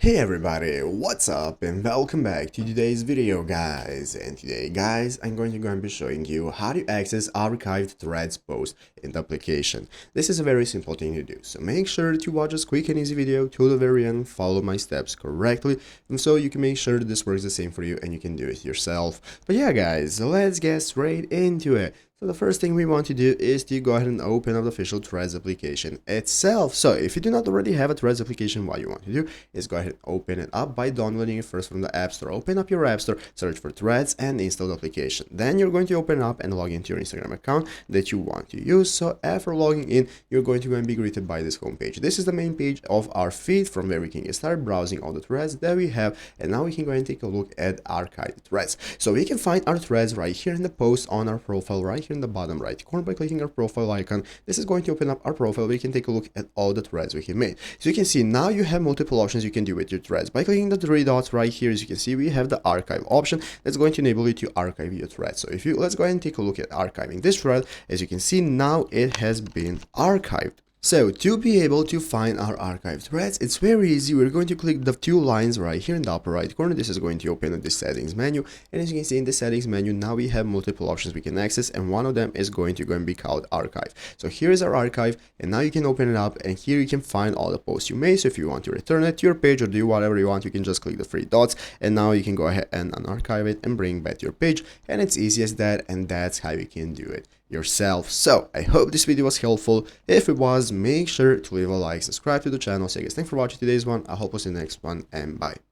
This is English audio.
Hey everybody, what's up and welcome back to today's video guys. And today guys, I'm going to be showing you how to access archived threads post in the application. This is a very simple thing to do, so make sure to watch this quick and easy video to the very end, follow my steps correctly, and so you can make sure that this works the same for you and you can do it yourself. But yeah guys, let's get straight into it. So the first thing we want to do is to go ahead and open up the official Threads application itself. So if you do not already have a Threads application, what you want to do is go ahead and open it up by downloading it first from the App Store. Open up your App Store, search for Threads and install the application. Then you're going to open up and log into your Instagram account that you want to use. So after logging in, you're going to be greeted by this homepage. This is the main page of our feed from where we can start browsing all the threads that we have. And now we can go and take a look at archived threads. So we can find our threads right here in the post on our profile, right here in the bottom right corner by clicking our profile icon. This is going to open up our profile. We can take a look at all the threads we have made. So you can see now you have multiple options you can do with your threads. By clicking the three dots right here, as you can see, we have the archive option that's going to enable you to archive your thread. So if you let's go ahead and take a look at archiving this thread. As you can see, now it has been archived. So to be able to find our archived threads, it's very easy. We're going to click the two lines right here in the upper right corner. This is going to open up the settings menu. And as you can see in the settings menu, now we have multiple options we can access. And one of them is going to go and be called archive. So here is our archive. And now you can open it up. And here you can find all the posts you made. So if you want to return it to your page or do whatever you want, you can just click the three dots. And now you can go ahead and unarchive it and bring back your page. And it's easy as that. And that's how you can do it yourself. So I hope this video was helpful. If it was, make sure to leave a like, subscribe to the channel. So I guess thanks for watching today's one. I hope we'll see you in the next one, and bye.